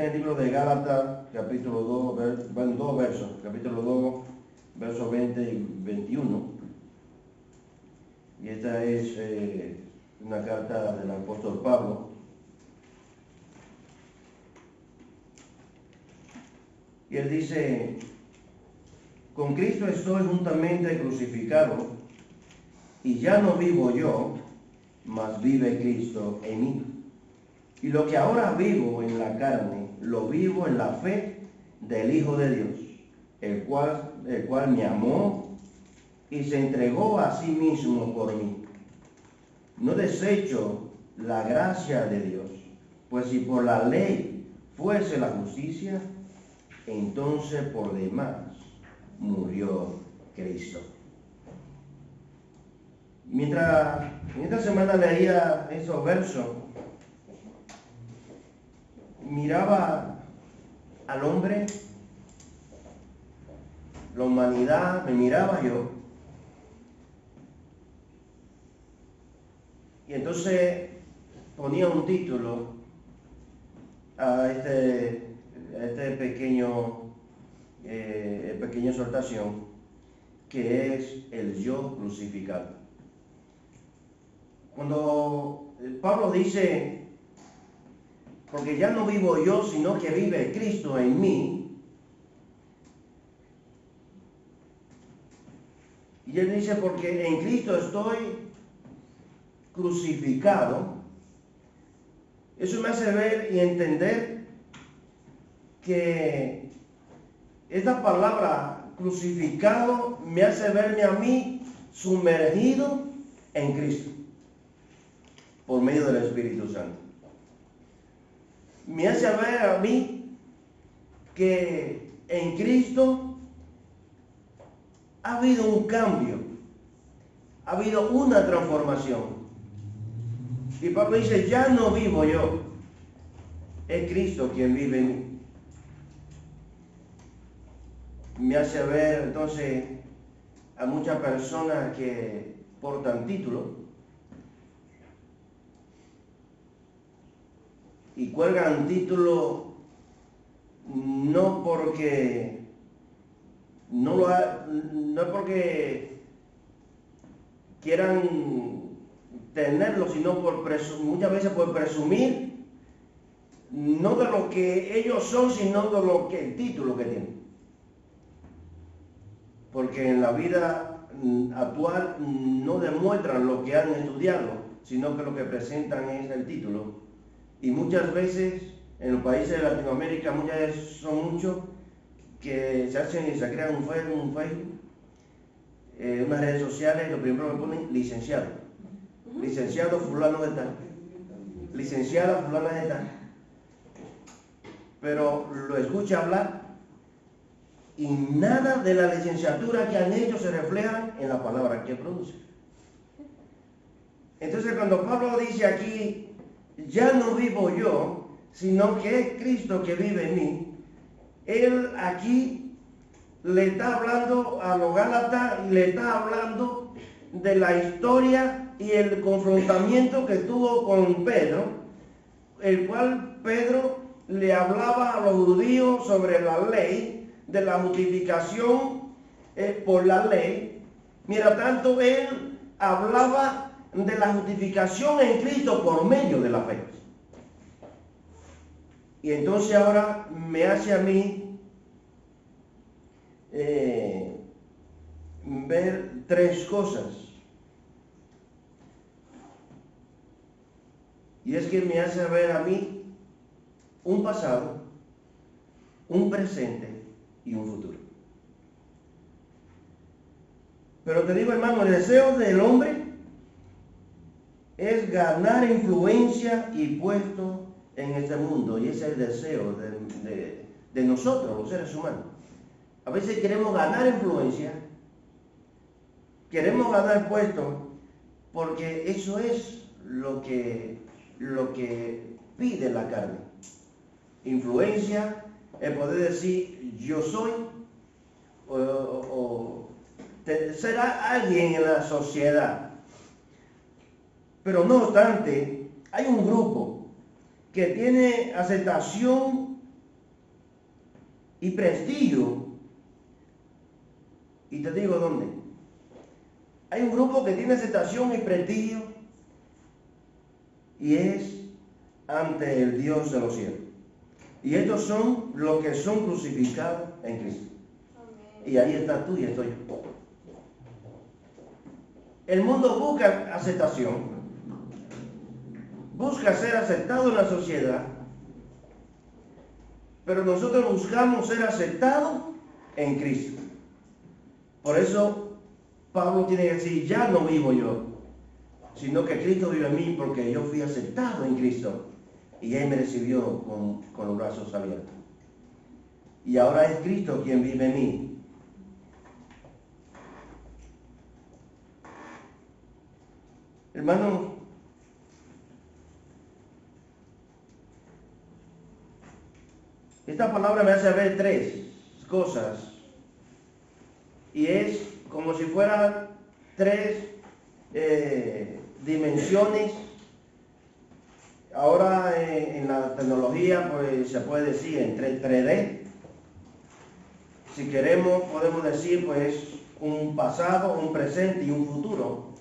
está en el libro de Gálatas, capítulo 2, bueno, dos versos, capítulo 2, versos 20 y 21. Y esta es una carta del apóstol Pablo. Y él dice: con Cristo estoy juntamente crucificado, y ya no vivo yo, mas vive Cristo en mí. Y lo que ahora vivo en la carne, lo vivo en la fe del Hijo de Dios, el cual me amó y se entregó a sí mismo por mí. No desecho la gracia de Dios, pues si por la ley fuese la justicia, entonces por demás murió Cristo. Mientras en esta semana leía esos versos, miraba al hombre, la humanidad, me miraba yo. Y entonces ponía un título a este pequeña exhortación, que es el yo crucificado. Cuando Pablo dice: porque ya no vivo yo, sino que vive Cristo en mí. Y él dice: porque en Cristo estoy crucificado. Eso me hace ver y entender que esta palabra crucificado me hace verme a mí sumergido en Cristo por medio del Espíritu Santo. Me hace ver a mí que en Cristo ha habido un cambio, ha habido una transformación. Y Pablo dice: ya no vivo yo, es Cristo quien vive en mí. Me hace ver entonces a muchas personas que portan títulos y cuelgan títulos no porque no es porque quieran tenerlo, sino muchas veces por presumir, no de lo que ellos son, sino de lo que el título que tienen. Porque en la vida actual no demuestran lo que han estudiado, sino que lo que presentan es el título. Y muchas veces en los países de Latinoamérica, muchas veces son muchos que se crean un Facebook, unas redes sociales, y lo primero que ponen: licenciado. Licenciado fulano de tal. Licenciada fulana de tal. Pero lo escucha hablar y nada de la licenciatura que han hecho se refleja en la palabra que produce. Entonces, cuando Pablo dice aquí: ya no vivo yo, sino que es Cristo que vive en mí, él aquí le está hablando a los Gálatas y le está hablando de la historia y el confrontamiento que tuvo con Pedro, el cual Pedro le hablaba a los judíos sobre la ley, de la justificación por la ley. Mientras tanto, él hablaba de la justificación en Cristo por medio de la fe. Y entonces ahora me hace a mí ver tres cosas. Y es que me hace ver a mí un pasado, un presente y un futuro. Pero te digo, hermano, el deseo del hombre es ganar influencia y puesto en este mundo. Y ese es el deseo de nosotros, los seres humanos. A veces queremos ganar influencia, queremos ganar puesto, porque eso es lo que pide la carne. Influencia, el poder decir yo soy, o será alguien en la sociedad. Pero no obstante, hay un grupo que tiene aceptación y prestigio. Y te digo dónde. Hay un grupo que tiene aceptación y prestigio y es ante el Dios de los cielos. Y estos son los que son crucificados en Cristo. Y ahí estás tú y estoy yo. El mundo busca aceptación, busca ser aceptado en la sociedad, pero nosotros buscamos ser aceptados en Cristo. Por eso Pablo tiene que decir, ya no vivo yo, sino que Cristo vive en mí porque yo fui aceptado en Cristo y Él me recibió con los brazos abiertos. Y ahora es Cristo quien vive en mí. Hermano, esta palabra me hace ver tres cosas y es como si fueran tres dimensiones. Ahora en la tecnología pues se puede decir en 3D. Si queremos podemos decir pues un pasado, un presente y un futuro,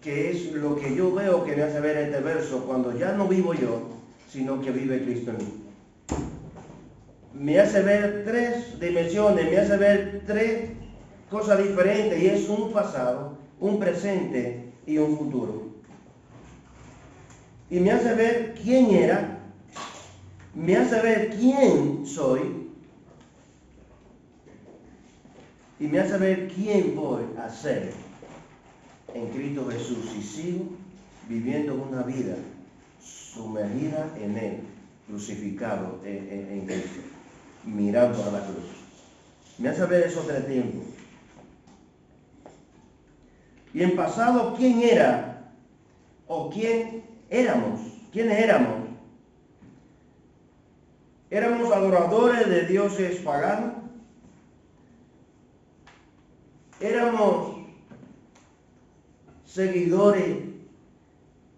que es lo que yo veo que me hace ver este verso cuando ya no vivo yo, sino que vive Cristo en mí. Me hace ver tres dimensiones, me hace ver tres cosas diferentes y es un pasado, un presente y un futuro. Y me hace ver quién era, me hace ver quién soy y me hace ver quién voy a ser en Cristo Jesús y sigo viviendo una vida sumergida en Él, crucificado en Cristo, mirando a la cruz. Me hace ver esos tres tiempos. Y en pasado, ¿quién era? ¿O quién éramos? ¿Quiénes éramos? ¿Éramos adoradores de dioses paganos? ¿Éramos seguidores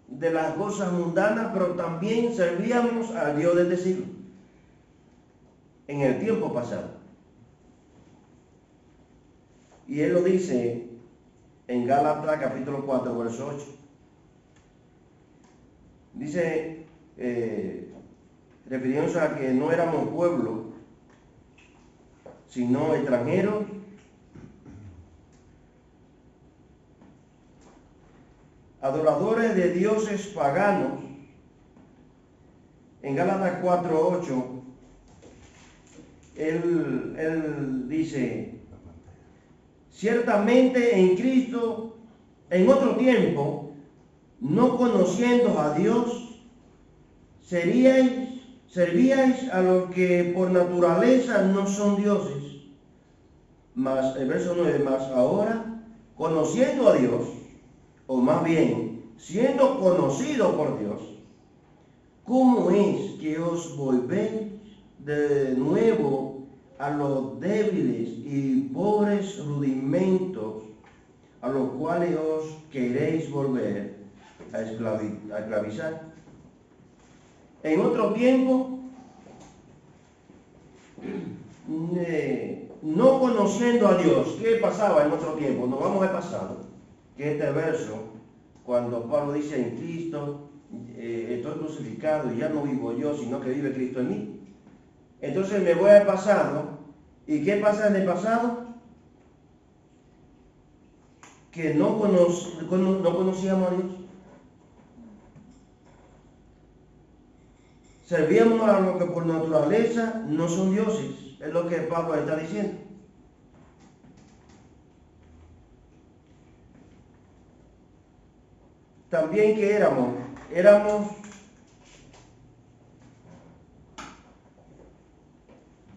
de las cosas mundanas, pero también servíamos al Dios del siglo en el tiempo pasado? Y Él lo dice en Gálatas capítulo 4, verso 8. Dice, refiriéndose a que no éramos pueblo, sino extranjeros, adoradores de dioses paganos. En Gálatas 4:8, él dice, ciertamente en Cristo, en otro tiempo, no conociendo a Dios, servíais a los que por naturaleza no son dioses. Mas, el verso 9, mas ahora, conociendo a Dios, o más bien, siendo conocido por Dios, ¿cómo es que os volvéis de nuevo a los débiles y pobres rudimentos a los cuales os queréis volver a esclavizar? En otro tiempo, no conociendo a Dios. ¿Qué pasaba en otro tiempo? Nos vamos al pasado. Que este verso, cuando Pablo dice en Cristo, estoy crucificado y ya no vivo yo, sino que vive Cristo en mí. Entonces me voy al pasado. ¿Y qué pasa en el pasado? Que no conocíamos a Dios. Servíamos a los que por naturaleza no son dioses. Es lo que Pablo está diciendo. También que éramos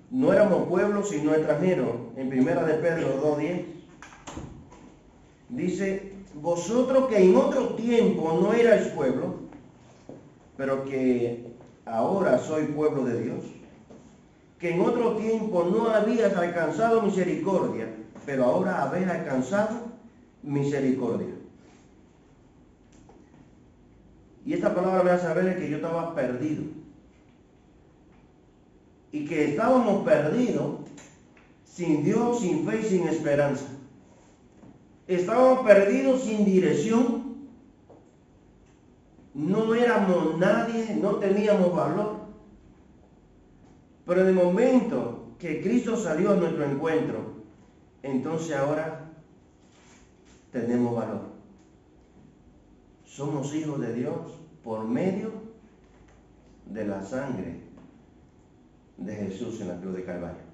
no éramos pueblo sino extranjeros. En primera de Pedro 2:10 dice, vosotros que en otro tiempo no erais pueblo, pero que ahora soy pueblo de Dios, que en otro tiempo no habías alcanzado misericordia, pero ahora habéis alcanzado misericordia. Y esta palabra me hace saber que yo estaba perdido. Y que estábamos perdidos sin Dios, sin fe y sin esperanza. Estábamos perdidos sin dirección. No éramos nadie, no teníamos valor. Pero en el momento que Cristo salió a nuestro encuentro, entonces ahora tenemos valor. Somos hijos de Dios por medio de la sangre de Jesús en la cruz de Calvario.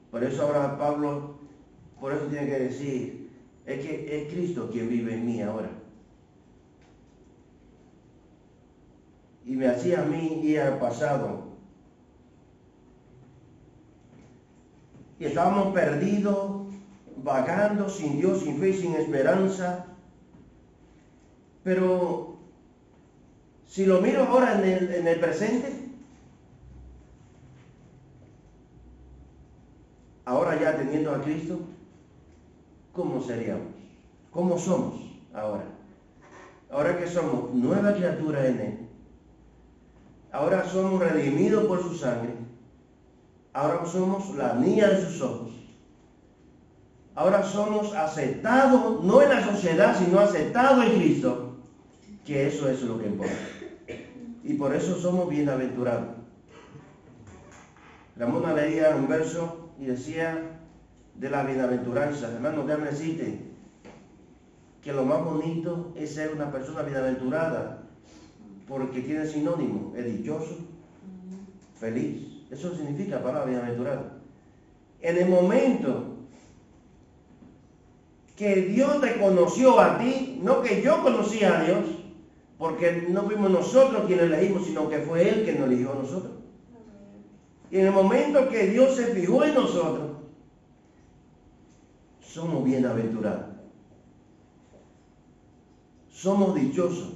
Por eso ahora Pablo, por eso tiene que decir, es que es Cristo quien vive en mí ahora. Y me hacía a mí ir al pasado. Y estábamos perdidos, vagando, sin Dios, sin fe, sin esperanza. Pero si lo miro ahora en el presente, ahora ya teniendo a Cristo, ¿cómo seríamos? ¿Cómo somos ahora? Ahora que somos nueva criatura en Él, ahora somos redimidos por su sangre, ahora somos la niña de sus ojos, ahora somos aceptados, no en la sociedad, sino aceptados en Cristo, que eso es lo que importa. Y por eso somos bienaventurados. Ramona leía un verso y decía de la bienaventuranza. Hermano, déjame decirte que lo más bonito es ser una persona bienaventurada, porque tiene sinónimo, es dichoso, feliz. Eso significa la palabra bienaventurado. En el momento que Dios te conoció a ti, no que yo conocí a Dios, porque no fuimos nosotros quienes elegimos, sino que fue Él quien nos eligió a nosotros. Y en el momento que Dios se fijó en nosotros, somos bienaventurados. Somos dichosos,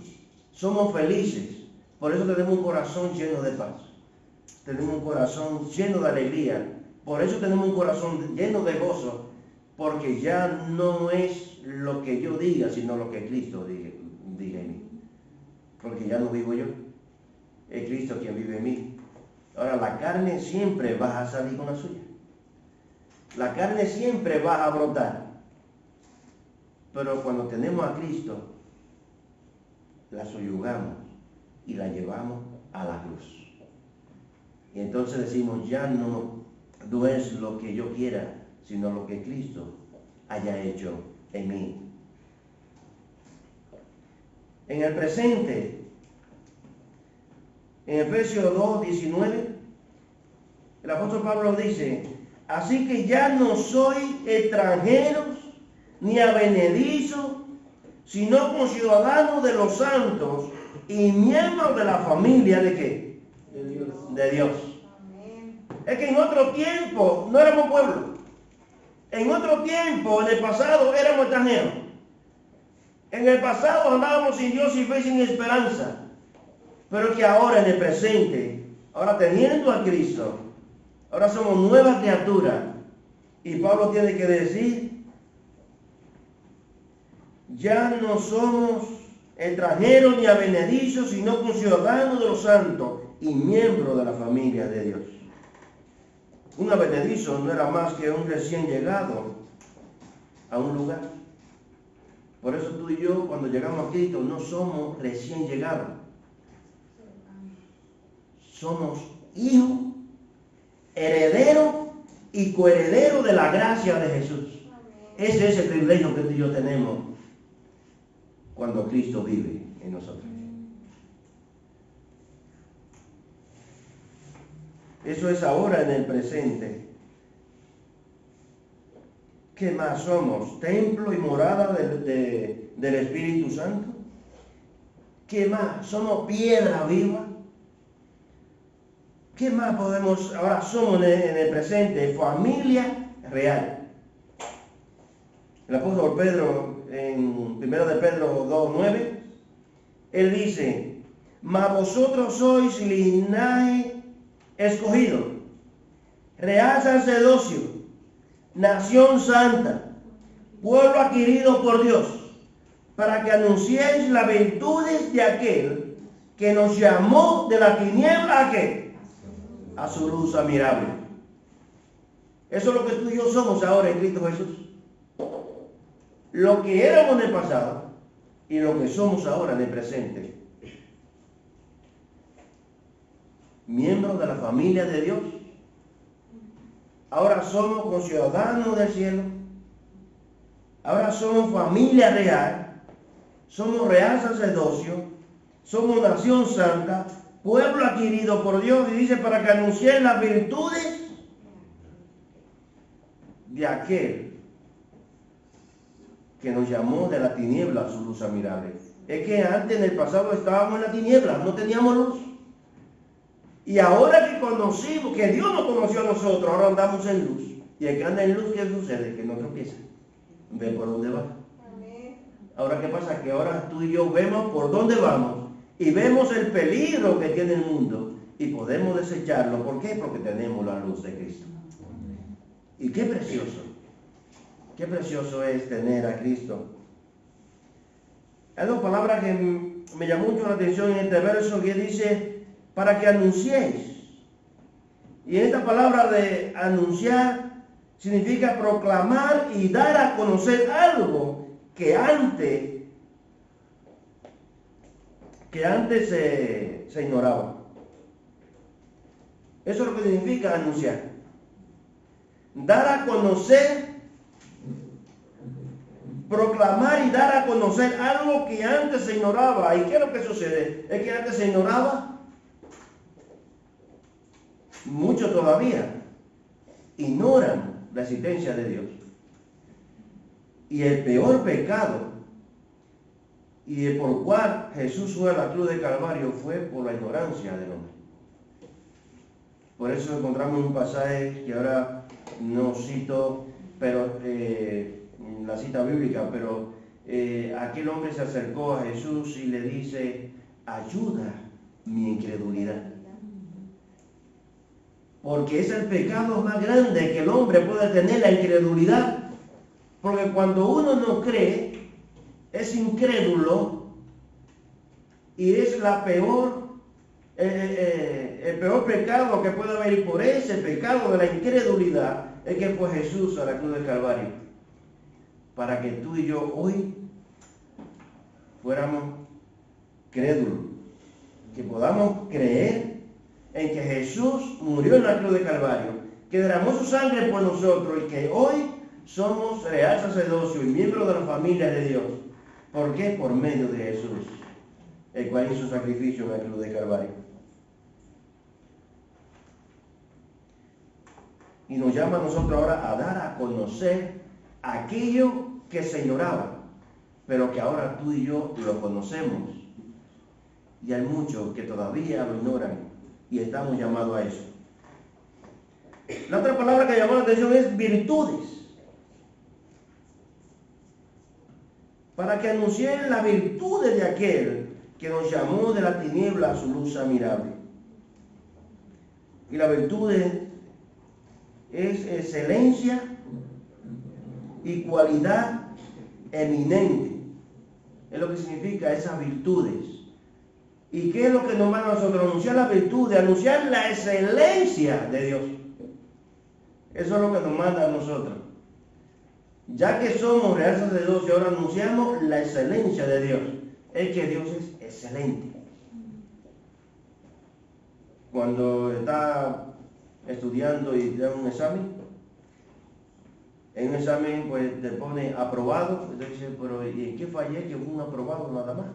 somos felices. Por eso tenemos un corazón lleno de paz. Tenemos un corazón lleno de alegría. Por eso tenemos un corazón lleno de gozo. Porque ya no es lo que yo diga, sino lo que Cristo diga en mí. Porque ya no vivo yo. Es Cristo quien vive en mí. Ahora, la carne siempre va a salir con la suya. La carne siempre va a brotar. Pero cuando tenemos a Cristo, la subyugamos y la llevamos a la cruz. Y entonces decimos, ya no es lo que yo quiera, sino lo que Cristo haya hecho en mí. En el presente, en Efesios 2:19, el apóstol Pablo dice, así que ya no soy extranjeros ni advenedizos, sino conciudadanos de los santos y miembros de la familia ¿de qué? De Dios. De Dios. Amén. Es que en otro tiempo no éramos pueblo. En otro tiempo, en el pasado, éramos extranjeros. En el pasado andábamos sin Dios, sin fe, sin esperanza. Pero que ahora, en el presente, ahora teniendo a Cristo, ahora somos nuevas criaturas. Y Pablo tiene que decir, ya no somos extranjeros ni advenedizos, sino conciudadanos de los santos y miembros de la familia de Dios. Un advenedizo no era más que un recién llegado a un lugar. Por eso tú y yo, cuando llegamos a Cristo, no somos recién llegados. Somos hijos, herederos y coherederos de la gracia de Jesús. Ese es el privilegio que tú y yo tenemos cuando Cristo vive en nosotros. Eso es ahora en el presente. ¿Qué más somos? ¿Templo y morada del Espíritu Santo? ¿Qué más? ¿Somos piedra viva? ¿Qué más podemos? Ahora somos en el presente familia real. El apóstol Pedro, en 1 de Pedro 2:9, él dice, mas vosotros sois linaje escogido, real sacerdocio, nación santa, pueblo adquirido por Dios, para que anunciéis las virtudes de aquel que nos llamó de la tiniebla ¿a qué? A su luz admirable. Eso es lo que tú y yo somos ahora en Cristo Jesús. Lo que éramos en el pasado y lo que somos ahora en el presente. Miembros de la familia de Dios. Ahora somos conciudadanos del cielo. Ahora somos familia real. Somos real sacerdocio. Somos nación santa. Pueblo adquirido por Dios. Y dice para que anuncien las virtudes de aquel que nos llamó de la tiniebla a su luz admirable. Es que antes, en el pasado, estábamos en la tiniebla, no teníamos luz. Y ahora que conocimos, que Dios nos conoció a nosotros, ahora andamos en luz. Y el que anda en luz, ¿qué sucede? Que no tropieza. Ve por dónde va. Ahora, ¿qué pasa? Que ahora tú y yo vemos por dónde vamos y vemos el peligro que tiene el mundo y podemos desecharlo. ¿Por qué? Porque tenemos la luz de Cristo. Y qué precioso es tener a Cristo. Hay dos palabras que me llamó mucho la atención en este verso que dice, para que anunciéis. Y esta palabra de anunciar significa proclamar y dar a conocer algo que antes se ignoraba. Eso es lo que significa anunciar. Dar a conocer, proclamar y dar a conocer algo que antes se ignoraba. ¿Y qué es lo que sucede? Es que antes se ignoraba. Muchos todavía ignoran la existencia de Dios. Y el peor pecado, y el por cual Jesús fue a la cruz de Calvario, fue por la ignorancia del hombre. Por eso encontramos un pasaje que ahora no cito, pero la cita bíblica, pero aquel hombre se acercó a Jesús y le dice, ayuda mi incredulidad. Porque es el pecado más grande que el hombre puede tener, la incredulidad. Porque cuando uno no cree, es incrédulo y es la peor, el peor pecado que puede haber. Y por ese pecado de la incredulidad es que fue Jesús a la cruz del Calvario. Para que tú y yo hoy fuéramos crédulos. Que podamos creer en que Jesús murió en la cruz de Calvario, que derramó su sangre por nosotros y que hoy somos real sacerdocio y miembros de la familia de Dios. ¿Por qué? Por medio de Jesús, el cual hizo sacrificio en la cruz de Calvario. Y nos llama a nosotros ahora a dar a conocer aquello que se ignoraba, pero que ahora tú y yo lo conocemos. Y hay muchos que todavía lo ignoran y estamos llamados a eso. La otra palabra que llamó la atención es virtudes. Para que anuncien las virtudes de aquel que nos llamó de la tiniebla a su luz admirable. Y la virtud es excelencia y cualidad eminente. Es lo que significa esas virtudes. ¿Y qué es lo que nos manda a nosotros? Anunciar la virtud, anunciar la excelencia de Dios. Eso es lo que nos manda a nosotros. Ya que somos real sacerdocio, ahora anunciamos la excelencia de Dios. Es que Dios es excelente. Cuando está estudiando y da un examen, en un examen pues te pone aprobado, entonces dice, pero ¿y en qué fallé? Que un aprobado nada más.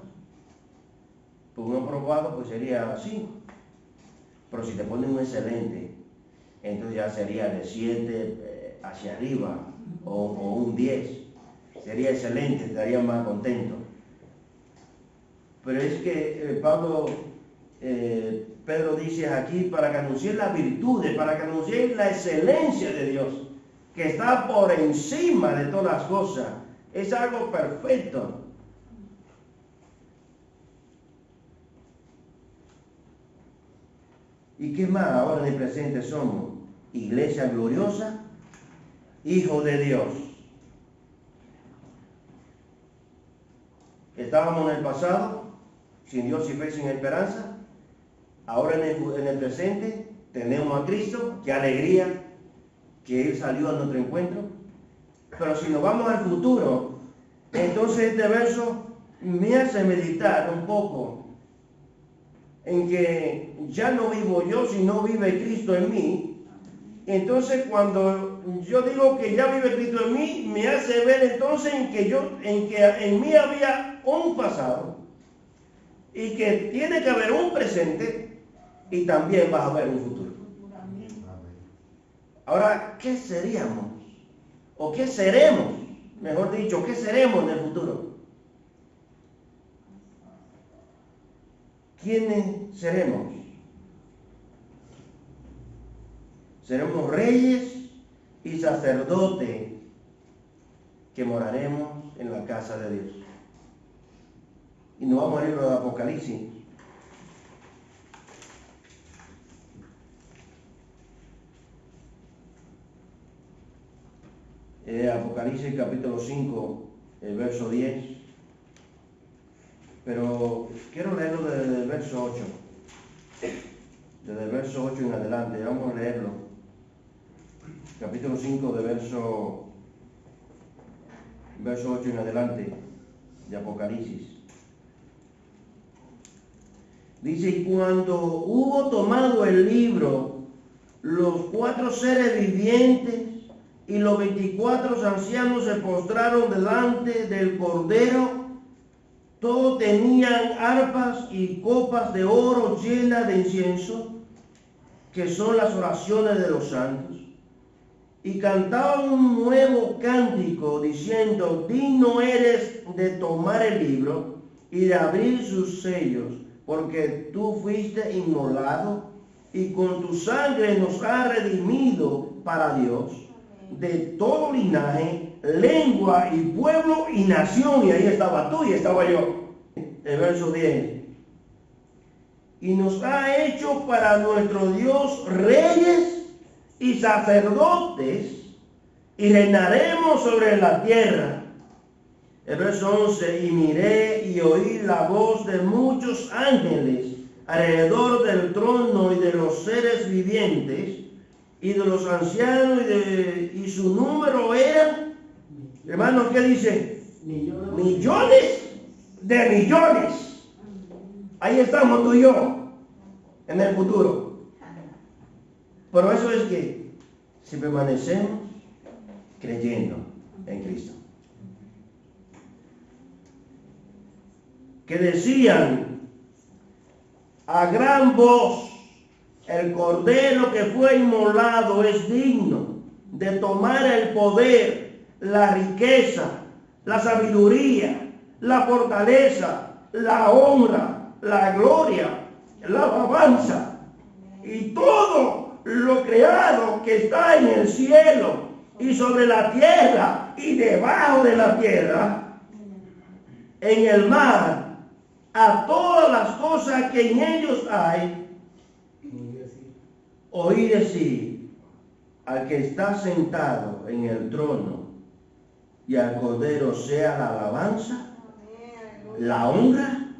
Pues un aprobado pues sería 5. Pero si te ponen un excelente, entonces ya sería de 7 hacia arriba, o un 10. Sería excelente, estaría más contento. Pero es que Pedro dice aquí, para que anuncien las virtudes, para que anuncien la excelencia de Dios, que está por encima de todas las cosas. Es algo perfecto. ¿Y qué más ahora en el presente somos? Iglesia gloriosa, hijos de Dios. Estábamos en el pasado, sin Dios y fe, sin esperanza. Ahora en el presente tenemos a Cristo. Qué alegría, que Él salió a nuestro encuentro. Pero si nos vamos al futuro, entonces este verso me hace meditar un poco en que ya no vivo yo, sino vive Cristo en mí. Entonces cuando yo digo que ya vive Cristo en mí, me hace ver entonces en que en mí había un pasado y que tiene que haber un presente y también va a haber un futuro. Ahora, ¿qué seríamos? ¿O qué seremos? Mejor dicho, ¿qué seremos en el futuro? ¿Quiénes seremos? Seremos reyes y sacerdotes que moraremos en la casa de Dios. Y nos vamos a ir al Apocalipsis. Apocalipsis capítulo 5, el verso 10. Pero quiero leerlo desde el verso 8. Desde el verso 8 en adelante. Vamos a leerlo. Capítulo 5 de verso 8 en adelante de Apocalipsis. Dice, y cuando hubo tomado el libro, los 4 seres vivientes y los 24 ancianos se postraron delante del Cordero. Todos tenían arpas y copas de oro llenas de incienso, que son las oraciones de los santos. Y cantaban un nuevo cántico, diciendo, digno eres de tomar el libro y de abrir sus sellos, porque tú fuiste inmolado y con tu sangre nos has redimido para Dios de todo linaje, lengua y pueblo y nación. Y ahí estaba tú y estaba yo. El verso 10. Y nos ha hecho para nuestro Dios reyes y sacerdotes, y reinaremos sobre la tierra. El verso 11. Y miré y oí la voz de muchos ángeles alrededor del trono y de los seres vivientes y de los ancianos, y su número eran, hermanos, ¿qué dice? Millones de millones. Ahí estamos tú y yo en el futuro. Pero eso es que si permanecemos creyendo en Cristo. Que decían a gran voz, el Cordero que fue inmolado es digno de tomar el poder, la riqueza, la sabiduría, la fortaleza, la honra, la gloria, la alabanza y todo lo creado que está en el cielo y sobre la tierra y debajo de la tierra, en el mar, a todas las cosas que en ellos hay. Oí decir al que está sentado en el trono y al Cordero sea la alabanza, la honra,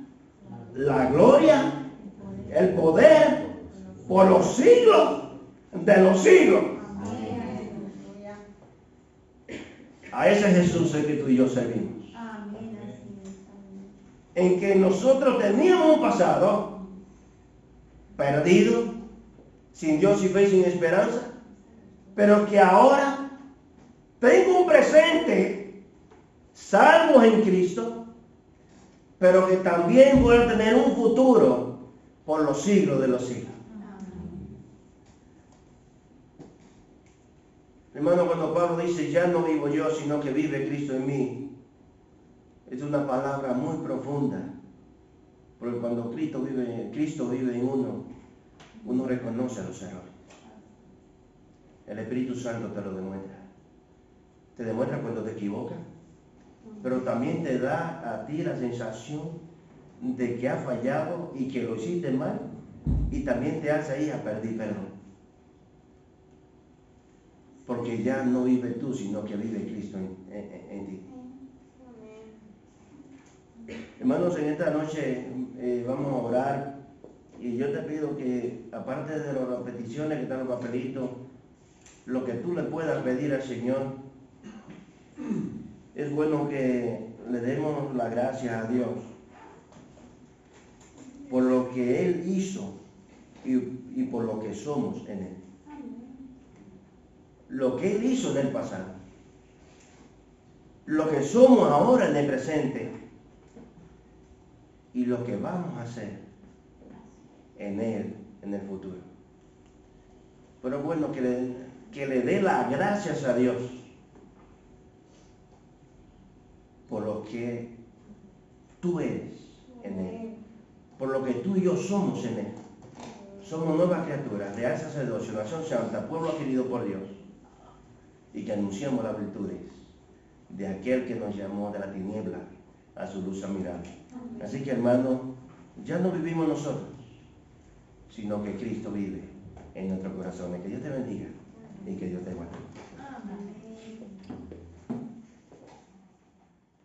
la gloria, el poder por los siglos de los siglos. A ese Jesús es que tú y yo servimos. En que nosotros teníamos un pasado perdido, sin Dios y fe, sin esperanza, pero que ahora tengo un presente salvo en Cristo, pero que también voy a tener un futuro por los siglos de los siglos. Hermano, cuando Pablo dice, ya no vivo yo, sino que vive Cristo en mí, es una palabra muy profunda, porque cuando Cristo vive en uno reconoce los errores. El Espíritu Santo te lo demuestra. Te demuestra cuando te equivocas, pero también te da a ti la sensación de que has fallado y que lo hiciste mal, y también te hace ahí a pedir perdón. Porque ya no vive tú, sino que vive Cristo en ti. Hermanos, en esta noche vamos a orar, y yo te pido que, aparte de las peticiones que están en los papelitos, lo que tú le puedas pedir al Señor, es bueno que le demos la gracia a Dios por lo que Él hizo y por lo que somos en Él. Lo que Él hizo en el pasado, lo que somos ahora en el presente y lo que vamos a hacer en Él en el futuro. Pero es bueno que le dé las gracias a Dios por lo que tú eres en Él, por lo que tú y yo somos en Él. Somos nuevas criaturas, real sacerdocio, nación santa, pueblo adquirido por Dios, y que anunciamos las virtudes de aquel que nos llamó de la tiniebla a su luz admirable. Así que, hermano, ya no vivimos nosotros, sino que Cristo vive en nuestros corazones. Que Dios te bendiga y que Dios te guarde.